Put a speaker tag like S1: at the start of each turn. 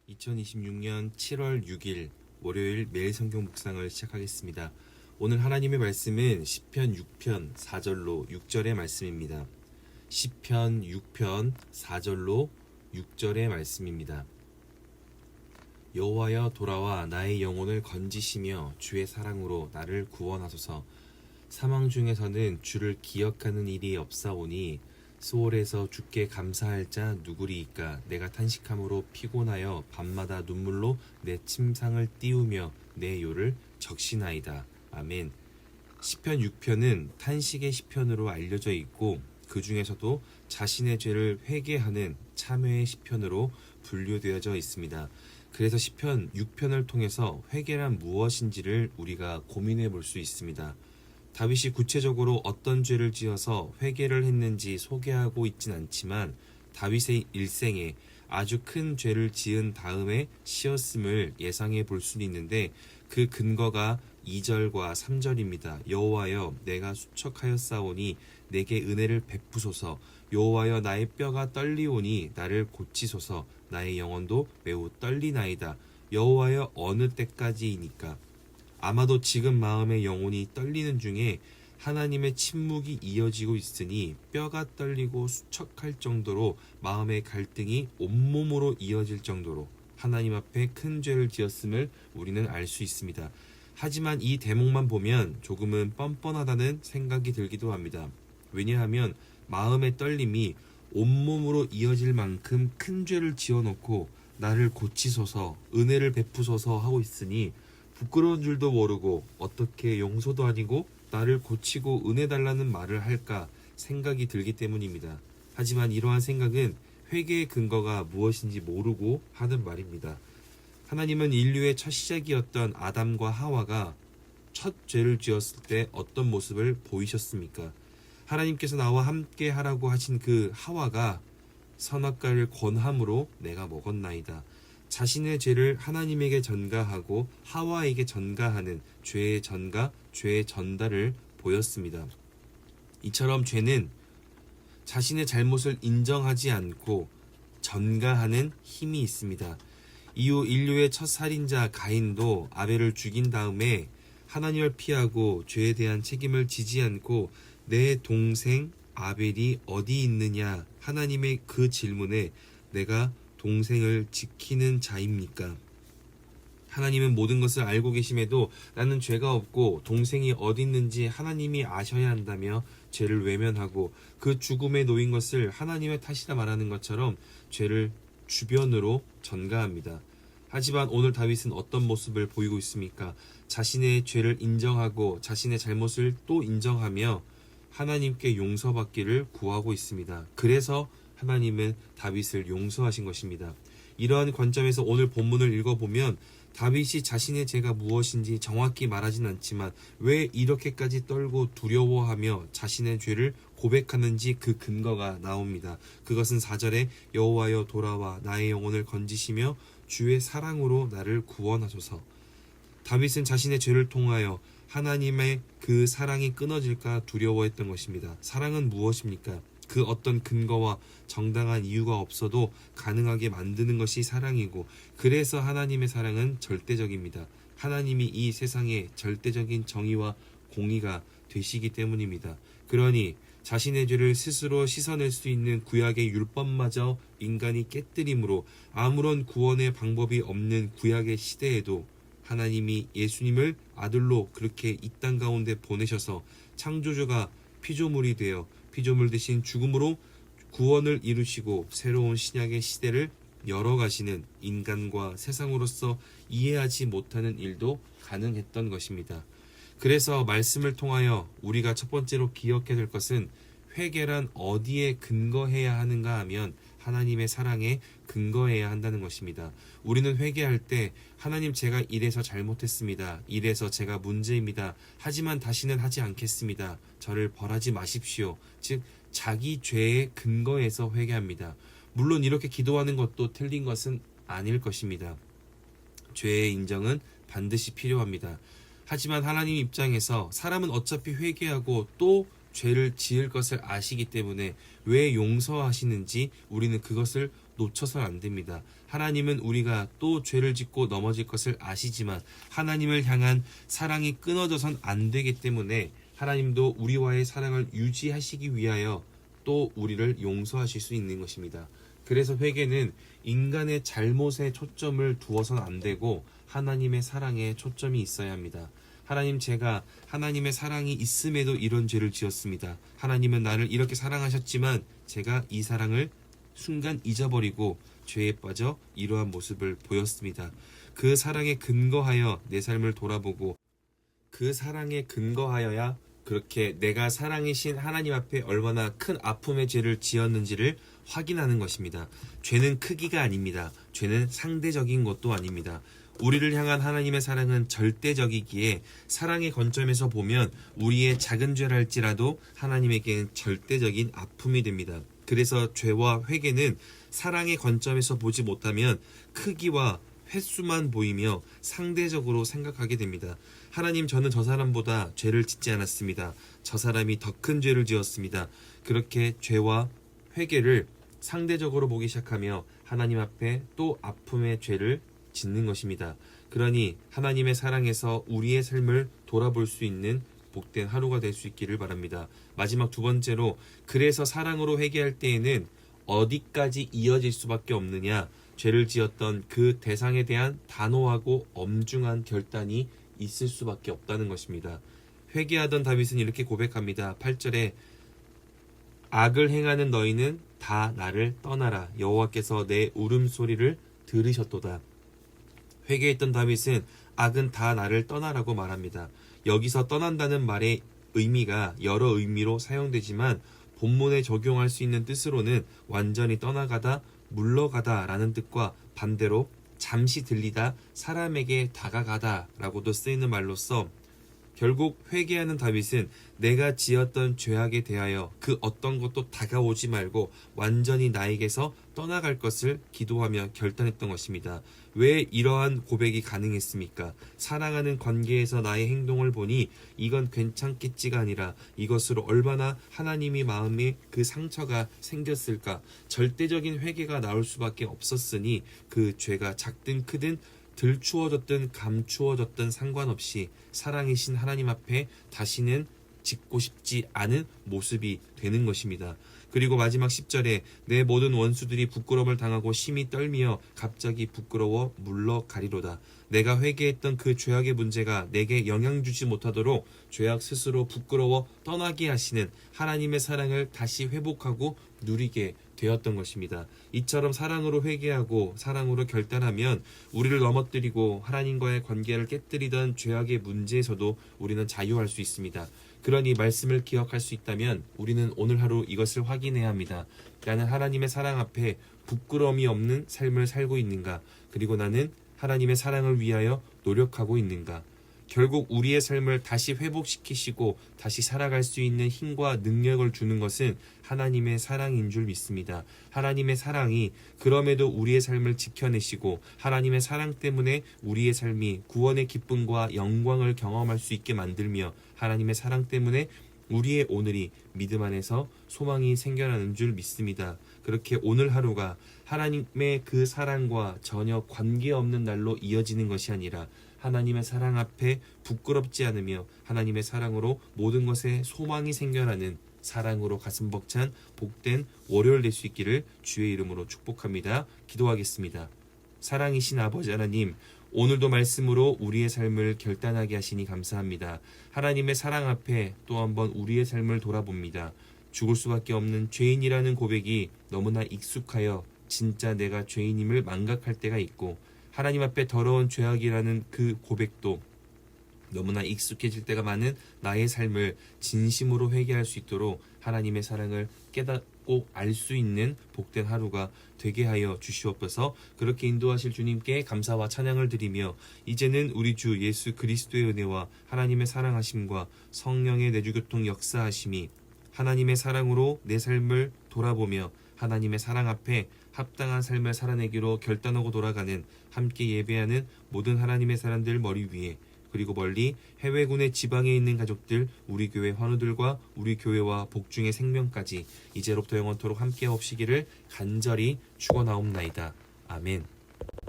S1: 2026년 7월 6일 월요일 매일 성경 묵상을 시작하겠습니다. 오늘 하나님의 말씀은 시편 6편 4절로 6절의 말씀입니다. 시편 6편 4절로 6절의 말씀입니다. 여호와여 돌아와 나의 영혼을 건지시며 주의 사랑으로 나를 구원하소서. 사망 중에서는 주를 기억하는 일이 없사오니 수월에서 주께 감사할 자 누구리이까. 내가 탄식함으로 피곤하여 밤마다 눈물로 내 침상을 띄우며 내 요를 적시나이다. 아멘. 시편 6편은 탄식의 시편으로 알려져 있고 그 중에서도 자신의 죄를 회개하는 참회의 시편으로 분류되어져 있습니다. 그래서 시편 6편을 통해서 회개란 무엇인지를 우리가 고민해 볼 수 있습니다. 다윗이 구체적으로 어떤 죄를 지어서 회개를 했는지 소개하고 있진 않지만 다윗의 일생에 아주 큰 죄를 지은 다음에 쉬었음을 예상해 볼 수 있는데 그 근거가 2절과 3절입니다. 여호와여 내가 수척하였사오니 내게 은혜를 베푸소서. 여호와여 나의 뼈가 떨리오니 나를 고치소서. 나의 영혼도 매우 떨리나이다. 여호와여 어느 때까지이니까. 아마도 지금 마음의 영혼이 떨리는 중에 하나님의 침묵이 이어지고 있으니 뼈가 떨리고 수척할 정도로 마음의 갈등이 온몸으로 이어질 정도로 하나님 앞에 큰 죄를 지었음을 우리는 알 수 있습니다. 하지만 이 대목만 보면 조금은 뻔뻔하다는 생각이 들기도 합니다. 왜냐하면 마음의 떨림이 온몸으로 이어질 만큼 큰 죄를 지어놓고 나를 고치소서, 은혜를 베푸소서 하고 있으니 부끄러운 줄도 모르고 어떻게 용서도 아니고 나를 고치고 은혜 달라는 말을 할까 생각이 들기 때문입니다. 하지만 이러한 생각은 회개의 근거가 무엇인지 모르고 하는 말입니다. 하나님은 인류의 첫 시작이었던 아담과 하와가 첫 죄를 지었을 때 어떤 모습을 보이셨습니까? 하나님께서 나와 함께 하라고 하신 그 하와가 선악과를 권함으로 내가 먹었나이다. 자신의 죄를 하나님에게 전가하고 하와에게 전가하는 죄의 전가, 죄의 전달을 보였습니다. 이처럼 죄는 자신의 잘못을 인정하지 않고 전가하는 힘이 있습니다. 이후 인류의 첫 살인자 가인도 아벨을 죽인 다음에 하나님을 피하고 죄에 대한 책임을 지지 않고 내 동생 아벨이 어디 있느냐 하나님의 그 질문에 내가 동생을 지키는 자입니까? 하나님은 모든 것을 알고 계심에도 나는 죄가 없고 동생이 어디 있는지 하나님이 아셔야 한다며 죄를 외면하고 그 죽음에 놓인 것을 하나님의 탓이라 말하는 것처럼 죄를 주변으로 전가합니다. 하지만 오늘 다윗은 어떤 모습을 보이고 있습니까? 자신의 죄를 인정하고 자신의 잘못을 또 인정하며 하나님께 용서받기를 구하고 있습니다. 그래서 하나님은 다윗을 용서하신 것입니다. 이러한 관점에서 오늘 본문을 읽어보면 다윗이 자신의 죄가 무엇인지 정확히 말하진 않지만 왜 이렇게까지 떨고 두려워하며 자신의 죄를 고백하는지 그 근거가 나옵니다. 그것은 4절에 여호와여 돌아와 나의 영혼을 건지시며 주의 사랑으로 나를 구원하소서. 다윗은 자신의 죄를 통하여 하나님의 그 사랑이 끊어질까 두려워했던 것입니다. 사랑은 무엇입니까? 그 어떤 근거와 정당한 이유가 없어도 가능하게 만드는 것이 사랑이고 그래서 하나님의 사랑은 절대적입니다. 하나님이 이 세상에 절대적인 정의와 공의가 되시기 때문입니다. 그러니 자신의 죄를 스스로 씻어낼 수 있는 구약의 율법마저 인간이 깨뜨림으로 아무런 구원의 방법이 없는 구약의 시대에도 하나님이 예수님을 아들로 그렇게 이 땅 가운데 보내셔서 창조주가 피조물이 되어 피조물 대신 죽음으로 구원을 이루시고 새로운 신약의 시대를 열어가시는 인간과 세상으로서 이해하지 못하는 일도 가능했던 것입니다. 그래서 말씀을 통하여 우리가 첫 번째로 기억해야 될 것은 회개란 어디에 근거해야 하는가 하면 하나님의 사랑에 근거해야 한다는 것입니다. 우리는 회개할 때 하나님 제가 이래서 잘못했습니다. 이래서 제가 문제입니다. 하지만 다시는 하지 않겠습니다. 저를 벌하지 마십시오. 즉 자기 죄의 근거에서 회개합니다. 물론 이렇게 기도하는 것도 틀린 것은 아닐 것입니다. 죄의 인정은 반드시 필요합니다. 하지만 하나님 입장에서 사람은 어차피 회개하고 또 죄를 지을 것을 아시기 때문에 왜 용서하시는지 우리는 그것을 놓쳐서는 안 됩니다. 하나님은 우리가 또 죄를 짓고 넘어질 것을 아시지만 하나님을 향한 사랑이 끊어져선 안 되기 때문에 하나님도 우리와의 사랑을 유지하시기 위하여 또 우리를 용서하실 수 있는 것입니다. 그래서 회개는 인간의 잘못에 초점을 두어서는 안 되고 하나님의 사랑에 초점이 있어야 합니다. 하나님, 제가 하나님의 사랑이 있음에도 이런 죄를 지었습니다. 하나님은 나를 이렇게 사랑하셨지만 제가 이 사랑을 순간 잊어버리고 죄에 빠져 이러한 모습을 보였습니다. 그 사랑에 근거하여 내 삶을 돌아보고 그 사랑에 근거하여야 그렇게 내가 사랑이신 하나님 앞에 얼마나 큰 아픔의 죄를 지었는지를 확인하는 것입니다. 죄는 크기가 아닙니다. 죄는 상대적인 것도 아닙니다. 우리를 향한 하나님의 사랑은 절대적이기에 사랑의 관점에서 보면 우리의 작은 죄랄지라도 하나님에게는 절대적인 아픔이 됩니다. 그래서 죄와 회개는 사랑의 관점에서 보지 못하면 크기와 횟수만 보이며 상대적으로 생각하게 됩니다. 하나님, 저는 저 사람보다 죄를 짓지 않았습니다. 저 사람이 더 큰 죄를 지었습니다. 그렇게 죄와 회개를 상대적으로 보기 시작하며 하나님 앞에 또 아픔의 죄를 짓는 것입니다. 그러니 하나님의 사랑에서 우리의 삶을 돌아볼 수 있는 복된 하루가 될 수 있기를 바랍니다. 마지막 두 번째로, 그래서 사랑으로 회개할 때에는 어디까지 이어질 수밖에 없느냐, 죄를 지었던 그 대상에 대한 단호하고 엄중한 결단이 있을 수밖에 없다는 것입니다. 회개하던 다윗은 이렇게 고백합니다. 8절에 악을 행하는 너희는 다 나를 떠나라. 여호와께서 내 울음소리를 들으셨도다. 회개했던 다윗은 악은 다 나를 떠나라고 말합니다. 여기서 떠난다는 말의 의미가 여러 의미로 사용되지만 본문에 적용할 수 있는 뜻으로는 완전히 떠나가다, 물러가다 라는 뜻과 반대로 잠시 들리다, 사람에게 다가가다 라고도 쓰이는 말로써 결국 회개하는 다윗은 내가 지었던 죄악에 대하여 그 어떤 것도 다가오지 말고 완전히 나에게서 떠나갈 것을 기도하며 결단했던 것입니다. 왜 이러한 고백이 가능했습니까? 사랑하는 관계에서 나의 행동을 보니 이건 괜찮겠지가 아니라 이것으로 얼마나 하나님이 마음에 그 상처가 생겼을까. 절대적인 회개가 나올 수밖에 없었으니 그 죄가 작든 크든 들추어졌든 감추어졌든 상관없이 사랑이신 하나님 앞에 다시는 짓고 싶지 않은 모습이 되는 것입니다. 그리고 마지막 10절에 내 모든 원수들이 부끄러움을 당하고 심히 떨며 갑자기 부끄러워 물러가리로다. 내가 회개했던 그 죄악의 문제가 내게 영향 주지 못하도록 죄악 스스로 부끄러워 떠나게 하시는 하나님의 사랑을 다시 회복하고 누리게 되었던 것입니다. 이처럼 사랑으로 회개하고 사랑으로 결단하면 우리를 넘어뜨리고 하나님과의 관계를 깨뜨리던 죄악의 문제에서도 우리는 자유할 수 있습니다. 그러니 말씀을 기억할 수 있다면 우리는 오늘 하루 이것을 확인해야 합니다. 나는 하나님의 사랑 앞에 부끄러움이 없는 삶을 살고 있는가? 그리고 나는 하나님의 사랑을 위하여 노력하고 있는가? 결국 우리의 삶을 다시 회복시키시고 다시 살아갈 수 있는 힘과 능력을 주는 것은 하나님의 사랑인 줄 믿습니다. 하나님의 사랑이 그럼에도 우리의 삶을 지켜내시고 하나님의 사랑 때문에 우리의 삶이 구원의 기쁨과 영광을 경험할 수 있게 만들며 하나님의 사랑 때문에 우리의 오늘이 믿음 안에서 소망이 생겨나는 줄 믿습니다. 그렇게 오늘 하루가 하나님의 그 사랑과 전혀 관계없는 날로 이어지는 것이 아니라 하나님의 사랑 앞에 부끄럽지 않으며 하나님의 사랑으로 모든 것에 소망이 생겨나는 사랑으로 가슴 벅찬 복된 월요일 될 수 있기를 주의 이름으로 축복합니다. 기도하겠습니다. 사랑이신 아버지 하나님, 오늘도 말씀으로 우리의 삶을 결단하게 하시니 감사합니다. 하나님의 사랑 앞에 또 한번 우리의 삶을 돌아봅니다. 죽을 수밖에 없는 죄인이라는 고백이 너무나 익숙하여 진짜 내가 죄인임을 망각할 때가 있고 하나님 앞에 더러운 죄악이라는 그 고백도 너무나 익숙해질 때가 많은 나의 삶을 진심으로 회개할 수 있도록 하나님의 사랑을 깨닫고 알 수 있는 복된 하루가 되게 하여 주시옵소서. 그렇게 인도하실 주님께 감사와 찬양을 드리며 이제는 우리 주 예수 그리스도의 은혜와 하나님의 사랑하심과 성령의 내주교통 역사하심이 하나님의 사랑으로 내 삶을 돌아보며 하나님의 사랑 앞에 합당한 삶을 살아내기로 결단하고 돌아가는 함께 예배하는 모든 하나님의 사람들 머리 위에 그리고 멀리 해외군의 지방에 있는 가족들, 우리 교회 환우들과 우리 교회와 복중의 생명까지 이제로부터 영원토록 함께 없시기를 간절히 축원하옵나이다. 아멘.